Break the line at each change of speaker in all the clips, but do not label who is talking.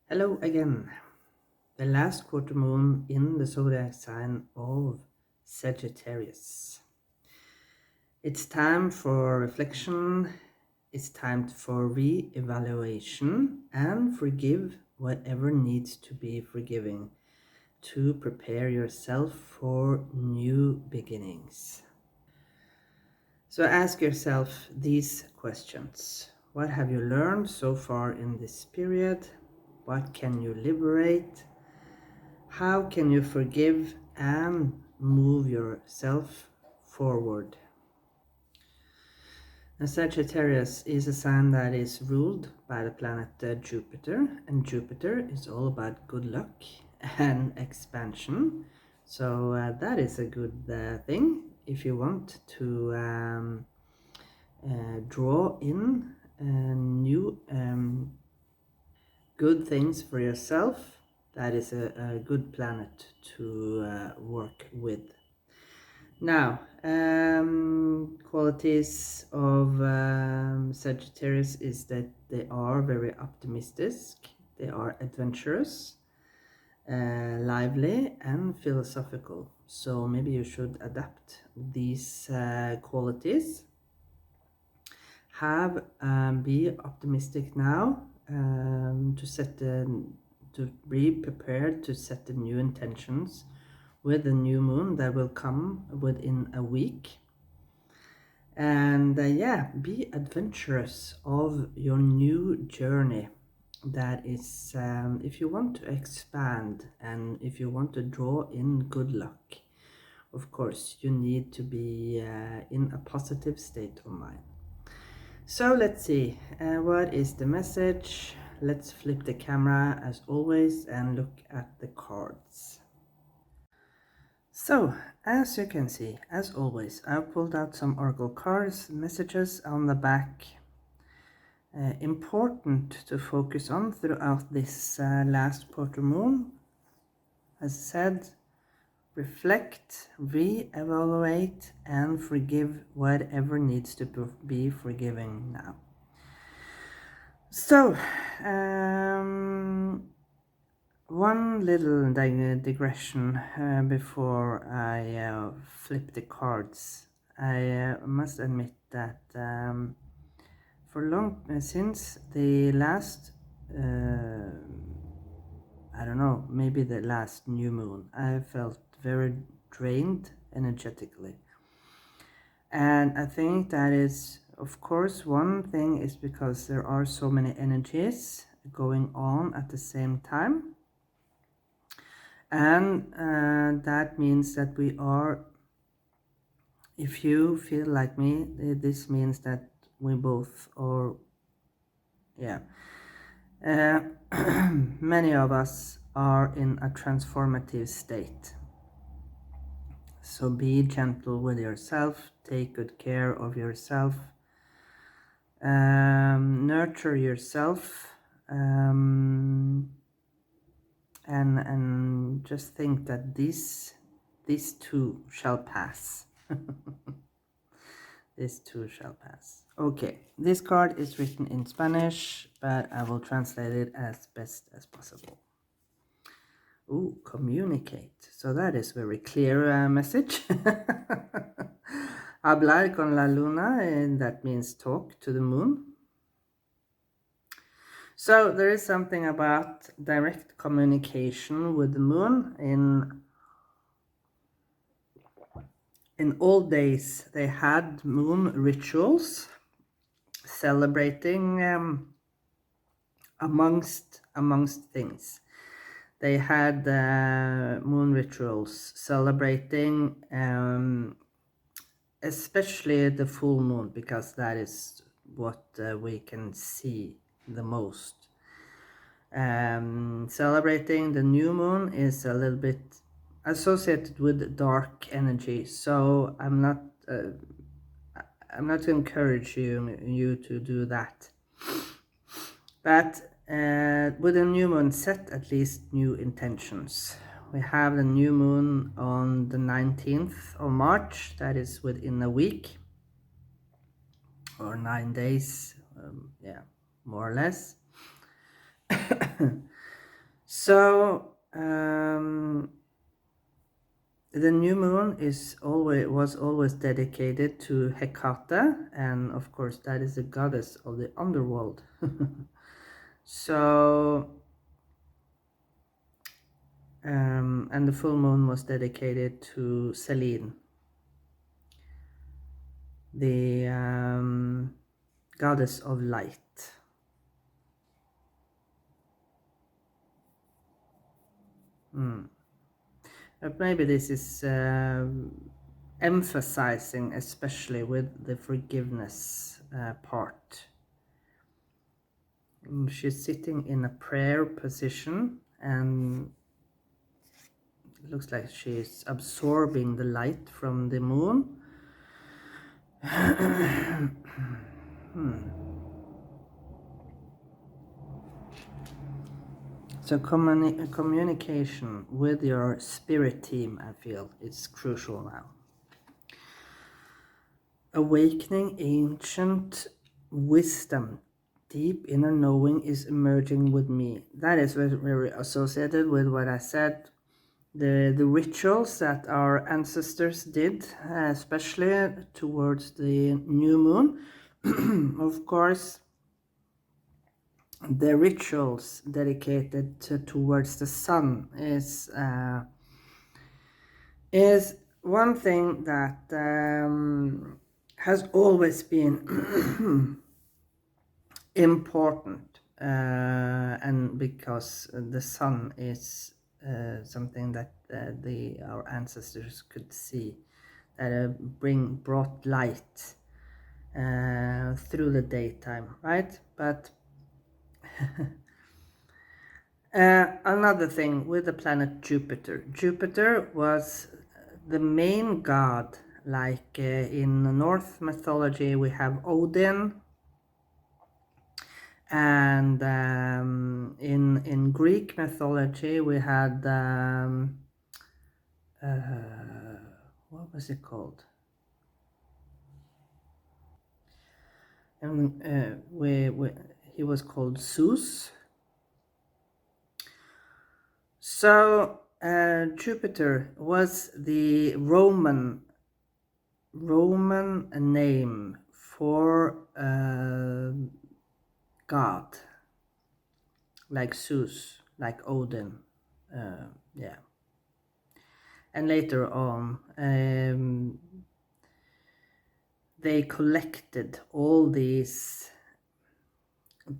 Hello again. The last quarter moon in the zodiac sign of Sagittarius. It's time for reflection, it's time for re-evaluation and forgive whatever needs to be forgiven to prepare yourself for new beginnings. So ask yourself these questions. What have you learned so far in this period? What can you liberate? How can you forgive and move yourself forward? Now, Sagittarius is a sign that is ruled by the planet Jupiter, and Jupiter is all about good luck and expansion. So that is a good thing if you want to draw in new good things for yourself. That is a good planet to work with. Now, qualities of Sagittarius is that they are very optimistic, they are adventurous, lively and philosophical. So maybe you should adapt these qualities. Be optimistic now to be prepared to set the new intentions with the new moon that will come within a week. And yeah, be adventurous of your new journey. That is, if you want to expand and if you want to draw in good luck, of course, you need to be in a positive state of mind. So let's see, what is the message? Let's flip the camera as always and look at the cards. So, as you can see, as always, I've pulled out some oracle cards, messages on the back. Important to focus on throughout this last quarter moon. As I said, reflect, re-evaluate, and forgive whatever needs to be forgiven now. So, one little digression before I flip the cards. I must admit that since the last, I don't know, maybe the last new moon, I felt very drained energetically. And I think that is, of course, one thing is because there are so many energies going on at the same time. And that means that we are, if you feel like me, this means that we both are, yeah, many of us are in a transformative state. So be gentle with yourself, take good care of yourself, nurture yourself, and just think that this too shall pass. This too shall pass. Okay, this card is written in Spanish, but I will translate it as best as possible. Ooh, communicate. So that is very clear message. Hablar con la luna, and that means talk to the moon. So there is something about direct communication with the moon. In old days, they had moon rituals celebrating amongst things. They had moon rituals celebrating especially the full moon, because that is what we can see the most. Celebrating the new moon is a little bit associated with dark energy, so I'm not to encourage you to do that. But with a new moon, set at least new intentions. We have the new moon on the 19th of March, that is within a week or 9 days, yeah, more or less. So the new moon was always dedicated to Hecate, and of course that is the goddess of the underworld. So and the full moon was dedicated to Selene, the goddess of light. But maybe this is emphasizing especially with the forgiveness part. She's sitting in a prayer position, and it looks like she's absorbing the light from the moon. So communication with your spirit team, I feel, is crucial now. Awakening ancient wisdom, deep inner knowing is emerging with me. That is very, very associated with what I said, the rituals that our ancestors did, especially towards the new moon. Of course, the rituals dedicated towards the sun is one thing that has always been important, and because the sun is something that our ancestors could see, that brought light through the daytime, right? But another thing with the planet Jupiter. Jupiter was the main god, like in Norse mythology we have Odin, and in Greek mythology we had what was it called? And he was called Zeus. So Jupiter was the Roman name for God, like Zeus, like Odin, yeah. And later on, they collected all these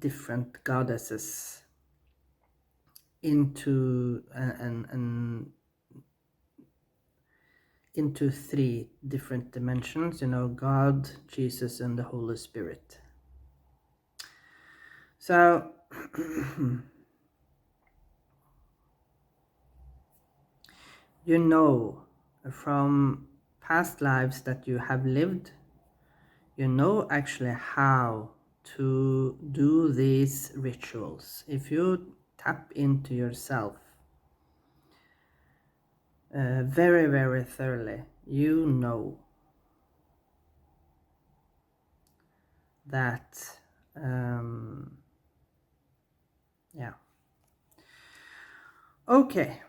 different goddesses into into three different dimensions, God, Jesus, and the Holy Spirit. So you know from past lives that you have lived, you know actually how to do these rituals. If you tap into yourself very, very thoroughly, you know that, yeah. Okay.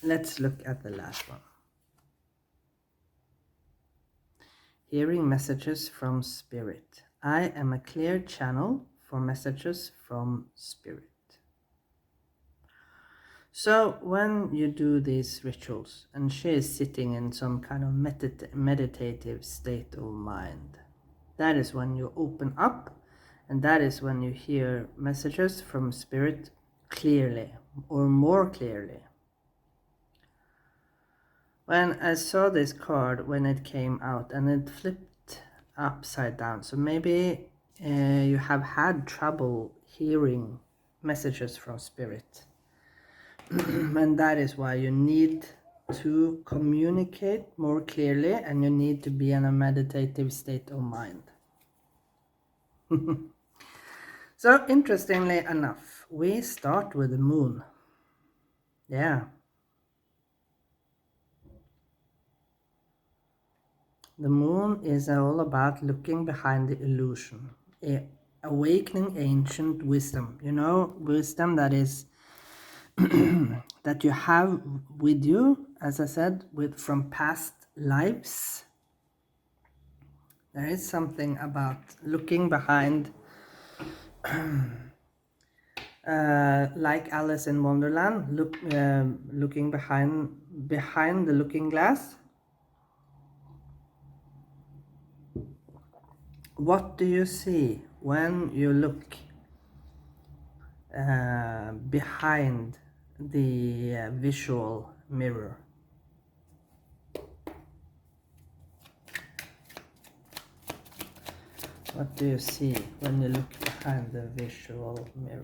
Let's look at the last one. Hearing messages from spirit. I am a clear channel for messages from spirit. So when you do these rituals, and she is sitting in some kind of meditative state of mind, that is when you open up, and that is when you hear messages from spirit clearly, or more clearly. When I saw this card when it came out, and it flipped upside down, so maybe you have had trouble hearing messages from spirit. And that is why you need to communicate more clearly, and you need to be in a meditative state of mind. So interestingly enough, we start with the moon. Yeah. The moon is all about looking behind the illusion. awakening ancient wisdom. You know, wisdom that is that you have with you, as I said, from past lives. There is something about looking behind, like Alice in Wonderland, looking behind the looking glass. What do you see when you look behind the visual mirror? What do you see when you look behind the visual mirror?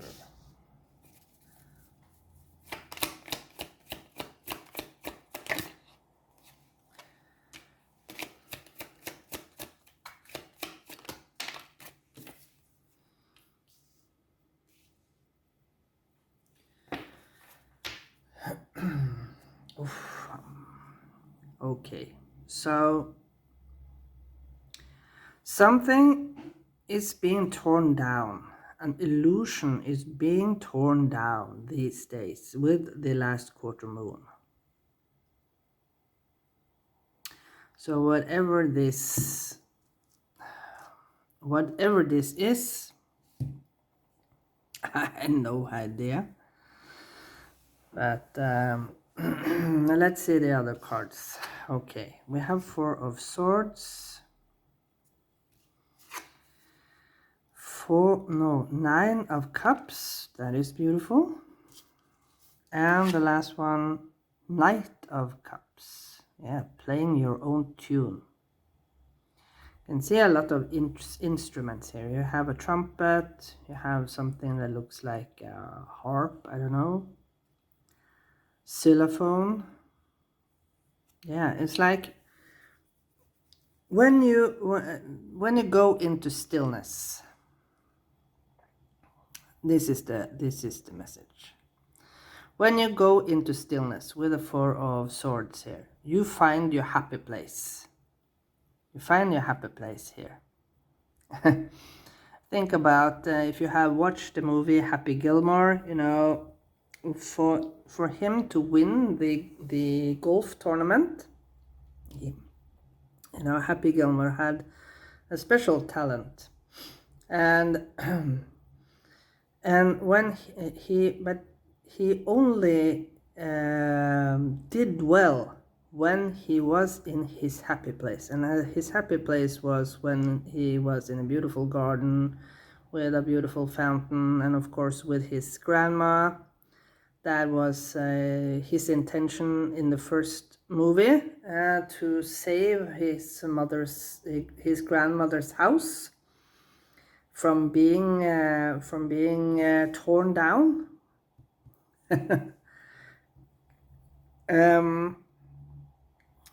Okay, so something is being torn down. An illusion is being torn down these days with the last quarter moon. So whatever this is, I had no idea. But let's see the other cards. Okay, we have 4 of Swords. 9 of Cups. That is beautiful. And the last one, Knight of Cups. Yeah, playing your own tune. You can see a lot of instruments here. You have a trumpet. You have something that looks like a harp. I don't know. Xylophone. Yeah, it's like when you go into stillness. This is the message. When you go into stillness with the 4 of Swords here, you find your happy place. You find your happy place here. Think about if you have watched the movie Happy Gilmore, you know, for him to win the golf tournament, you know, Happy Gilmore had a special talent, and and when he only did well when he was in his happy place, and his happy place was when he was in a beautiful garden with a beautiful fountain, and of course with his grandma. That was his intention in the first movie, to save his grandmother's house from being torn down.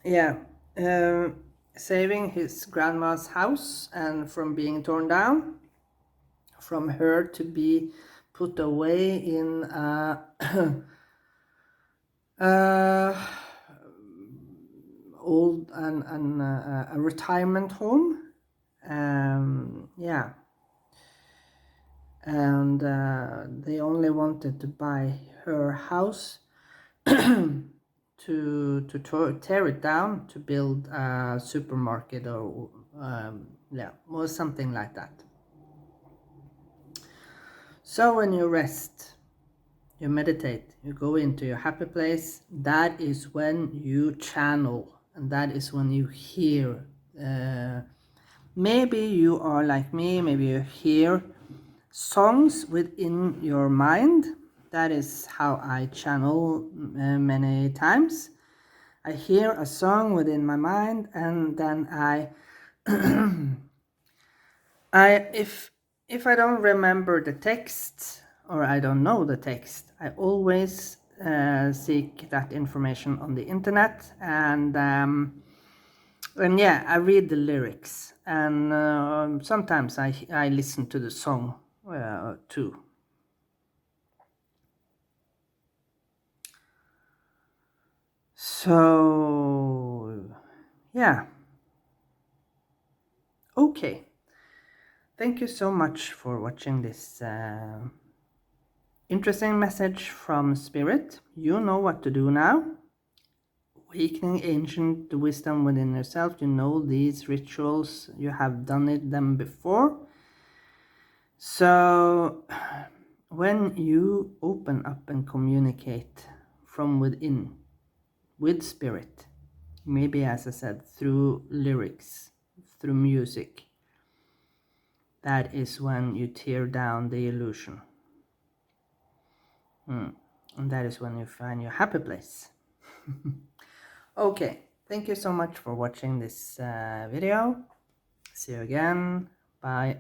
Yeah, saving his grandma's house and from being torn down, from her to be put away in old and a retirement home. Yeah, and they only wanted to buy her house to tear it down to build a supermarket, or yeah, or something like that. So when you rest, you meditate, you go into your happy place, that is when you channel, and that is when you hear. Maybe you are like me, maybe you hear songs within your mind. That is how I channel many times. I hear a song within my mind, and then if I don't remember the text, or I don't know the text, I always seek that information on the internet, and yeah, I read the lyrics, and sometimes I listen to the song too. So yeah, okay. Thank you so much for watching this interesting message from Spirit. You know what to do now. Awakening ancient wisdom within yourself. You know these rituals. You have done them before. So when you open up and communicate from within with Spirit, maybe, as I said, through lyrics, through music, that is when you tear down the illusion. And that is when you find your happy place. Okay, thank you so much for watching this video. See you again. Bye.